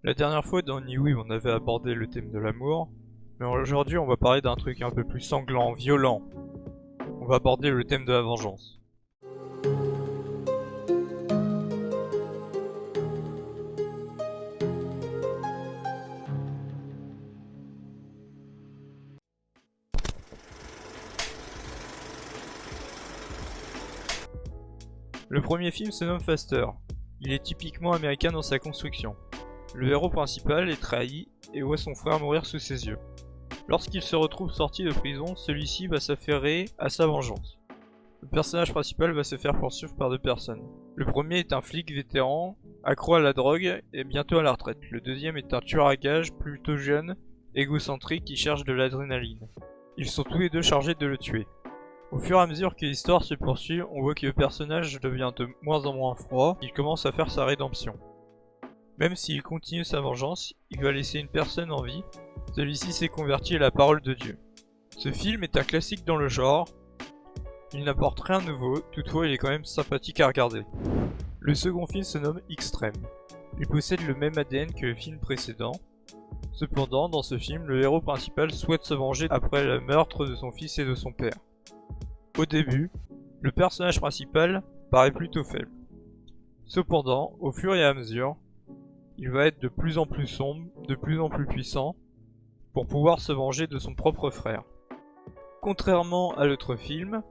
La dernière fois dans Niwi on avait abordé le thème de l'amour, mais aujourd'hui on va parler d'un truc un peu plus sanglant, violent. On va aborder le thème de la vengeance. Le premier film se nomme Faster. Il est typiquement américain dans sa construction. Le héros principal est trahi et voit son frère mourir sous ses yeux. Lorsqu'il se retrouve sorti de prison, celui-ci va s'affairer à sa vengeance. Le personnage principal va se faire poursuivre par deux personnes. Le premier est un flic vétéran, accro à la drogue et bientôt à la retraite. Le deuxième est un tueur à gages plutôt jeune, égocentrique qui cherche de l'adrénaline. Ils sont tous les deux chargés de le tuer. Au fur et à mesure que l'histoire se poursuit, on voit que le personnage devient de moins en moins froid, il commence à faire sa rédemption. Même s'il continue sa vengeance, il va laisser une personne en vie, celui-ci s'est converti à la parole de Dieu. Ce film est un classique dans le genre, il n'apporte rien de nouveau, toutefois il est quand même sympathique à regarder. Le second film se nomme Extreme. Il possède le même ADN que le film précédent. Cependant, dans ce film, le héros principal souhaite se venger après le meurtre de son fils et de son père. Au début, le personnage principal paraît plutôt faible. Cependant, au fur et à mesure, il va être de plus en plus sombre, de plus en plus puissant, pour pouvoir se venger de son propre frère. Contrairement à l'autre film,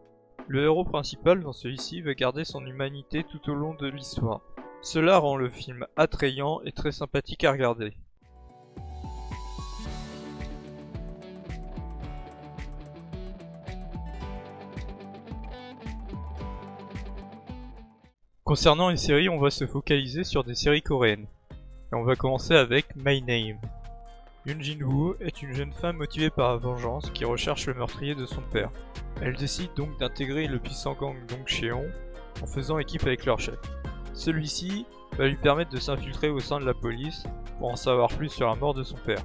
le héros principal dans celui-ci va garder son humanité tout au long de l'histoire. Cela rend le film attrayant et très sympathique à regarder. Concernant les séries, on va se focaliser sur des séries coréennes. Et on va commencer avec My Name. Yoon Jin-woo est une jeune femme motivée par la vengeance qui recherche le meurtrier de son père. Elle décide donc d'intégrer le puissant gang Dongcheon en faisant équipe avec leur chef. Celui-ci va lui permettre de s'infiltrer au sein de la police pour en savoir plus sur la mort de son père.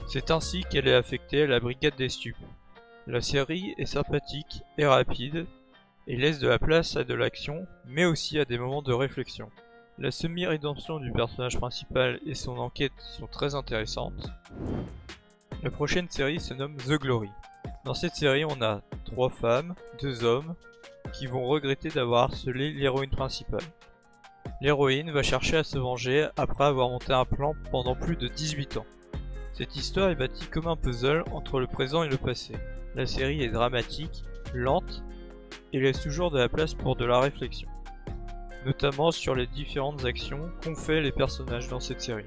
C'est ainsi qu'elle est affectée à la brigade des stupes. La série est sympathique et rapide et laisse de la place à de l'action, mais aussi à des moments de réflexion. La semi-rédemption du personnage principal et son enquête sont très intéressantes. La prochaine série se nomme The Glory. Dans cette série, on a 3 femmes, 2 hommes, qui vont regretter d'avoir harcelé l'héroïne principale. L'héroïne va chercher à se venger après avoir monté un plan pendant plus de 18 ans. Cette histoire est bâtie comme un puzzle entre le présent et le passé. La série est dramatique, lente, et laisse toujours de la place pour de la réflexion, notamment sur les différentes actions qu'ont fait les personnages dans cette série.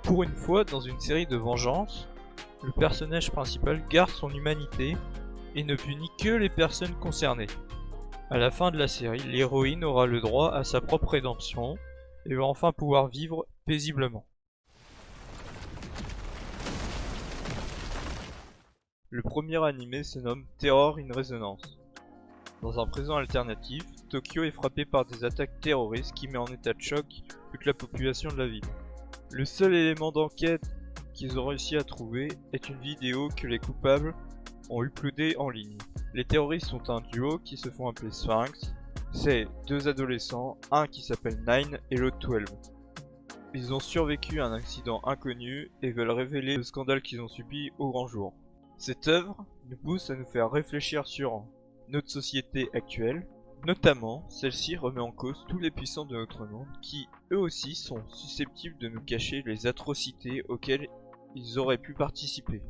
Pour une fois, dans une série de vengeance, le personnage principal garde son humanité et ne punit que les personnes concernées. À la fin de la série, l'héroïne aura le droit à sa propre rédemption et va enfin pouvoir vivre paisiblement. Le premier animé se nomme Terror in Resonance. Dans un présent alternatif, Tokyo est frappé par des attaques terroristes qui met en état de choc toute la population de la ville. Le seul élément d'enquête qu'ils ont réussi à trouver est une vidéo que les coupables ont uploadée en ligne. Les terroristes sont un duo qui se font appeler Sphinx. C'est 2 adolescents, un qui s'appelle Nine et l'autre 12. Ils ont survécu à un accident inconnu et veulent révéler le scandale qu'ils ont subi au grand jour. Cette œuvre nous pousse à nous faire réfléchir sur notre société actuelle, notamment celle-ci remet en cause tous les puissants de notre monde qui, eux aussi, sont susceptibles de nous cacher les atrocités auxquelles ils auraient pu participer.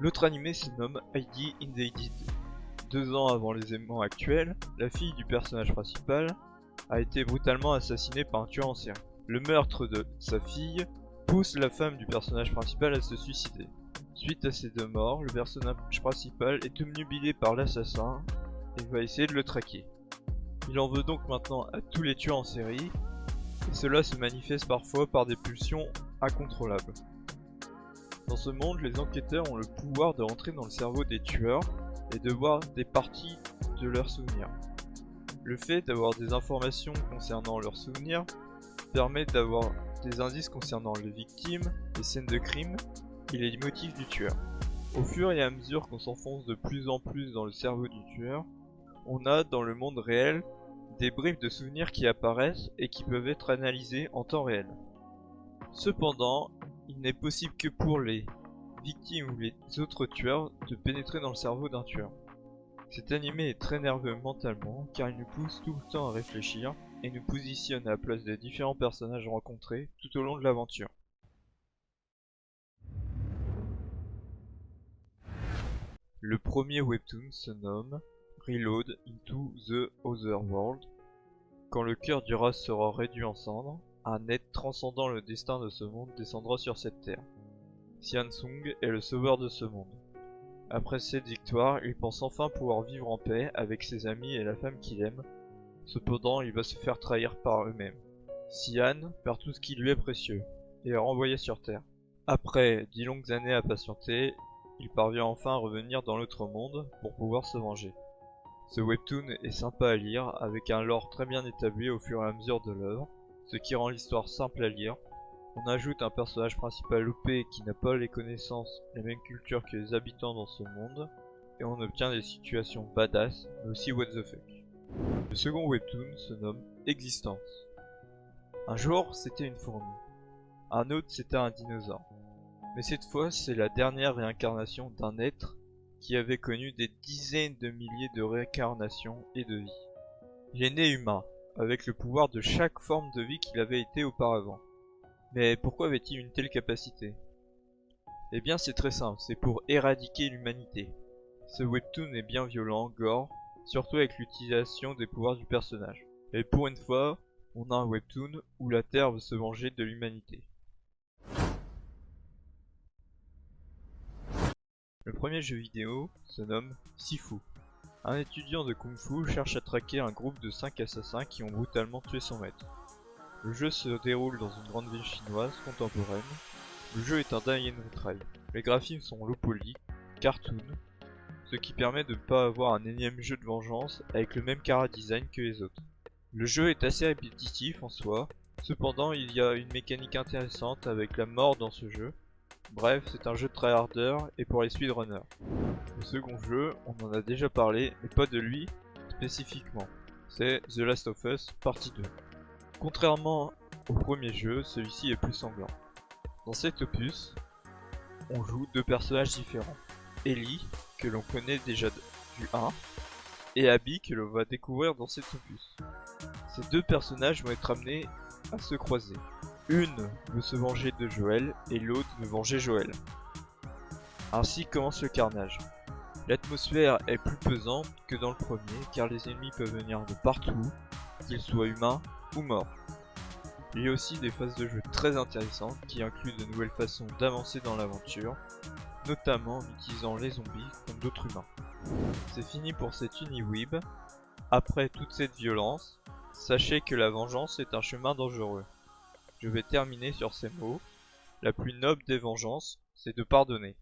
L'autre animé se nomme Heidi Indicted. 2 ans avant les événements actuels, la fille du personnage principal a été brutalement assassinée par un tueur en série. Le meurtre de sa fille pousse la femme du personnage principal à se suicider. Suite à ces 2 morts, le personnage principal est obnubilé par l'assassin et va essayer de le traquer. Il en veut donc maintenant à tous les tueurs en série, et cela se manifeste parfois par des pulsions incontrôlables. Dans ce monde, les enquêteurs ont le pouvoir de rentrer dans le cerveau des tueurs et de voir des parties de leurs souvenirs. Le fait d'avoir des informations concernant leurs souvenirs permet d'avoir des indices concernant les victimes, les scènes de crime et les motifs du tueur. Au fur et à mesure qu'on s'enfonce de plus en plus dans le cerveau du tueur, on a dans le monde réel des bribes de souvenirs qui apparaissent et qui peuvent être analysées en temps réel. Cependant, il n'est possible que pour les victimes ou les autres tueurs de pénétrer dans le cerveau d'un tueur. Cet animé est très nerveux mentalement car il nous pousse tout le temps à réfléchir et nous positionne à la place des différents personnages rencontrés tout au long de l'aventure. Le premier webtoon se nomme Reload into the Otherworld. Quand le cœur du rat sera réduit en cendres, un être transcendant le destin de ce monde descendra sur cette terre. Xian Sung est le sauveur de ce monde. Après cette victoire, il pense enfin pouvoir vivre en paix avec ses amis et la femme qu'il aime. Cependant, il va se faire trahir par eux-mêmes. Xian perd tout ce qui lui est précieux et est renvoyé sur Terre. Après 10 longues années à patienter, il parvient enfin à revenir dans l'autre monde pour pouvoir se venger. Ce webtoon est sympa à lire avec un lore très bien établi au fur et à mesure de l'œuvre, ce qui rend l'histoire simple à lire. On ajoute un personnage principal OP qui n'a pas les connaissances, les mêmes cultures que les habitants dans ce monde, et on obtient des situations badass, mais aussi what the fuck. Le second webtoon se nomme Existence. Un jour, c'était une fourmi. Un autre, c'était un dinosaure. Mais cette fois, c'est la dernière réincarnation d'un être qui avait connu des dizaines de milliers de réincarnations et de vies. Il est né humain, avec le pouvoir de chaque forme de vie qu'il avait été auparavant. Mais pourquoi avait-il une telle capacité? Eh bien c'est très simple, c'est pour éradiquer l'humanité. Ce webtoon est bien violent, gore, surtout avec l'utilisation des pouvoirs du personnage. Et pour une fois, on a un webtoon où la Terre veut se venger de l'humanité. Le premier jeu vidéo se nomme Sifu. Un étudiant de Kung Fu cherche à traquer un groupe de 5 assassins qui ont brutalement tué son maître. Le jeu se déroule dans une grande ville chinoise contemporaine. Le jeu est un die and retry. Les graphismes sont low poly, cartoon, ce qui permet de ne pas avoir un énième jeu de vengeance avec le même chara design que les autres. Le jeu est assez répétitif en soi, cependant il y a une mécanique intéressante avec la mort dans ce jeu. Bref, c'est un jeu de tryharder et pour les speedrunners. Le second jeu, on en a déjà parlé, mais pas de lui spécifiquement. C'est The Last of Us Partie 2. Contrairement au premier jeu, celui-ci est plus sanglant. Dans cet opus, on joue deux personnages différents. Ellie, que l'on connaît déjà du 1, et Abby, que l'on va découvrir dans cet opus. Ces deux personnages vont être amenés à se croiser. Une veut se venger de Joel et l'autre veut venger Joel. Ainsi commence le carnage. L'atmosphère est plus pesante que dans le premier car les ennemis peuvent venir de partout, qu'ils soient humains ou morts. Il y a aussi des phases de jeu très intéressantes qui incluent de nouvelles façons d'avancer dans l'aventure, notamment en utilisant les zombies comme d'autres humains. C'est fini pour cette UniWeb. Après toute cette violence, sachez que la vengeance est un chemin dangereux. Je vais terminer sur ces mots. La plus noble des vengeances, c'est de pardonner.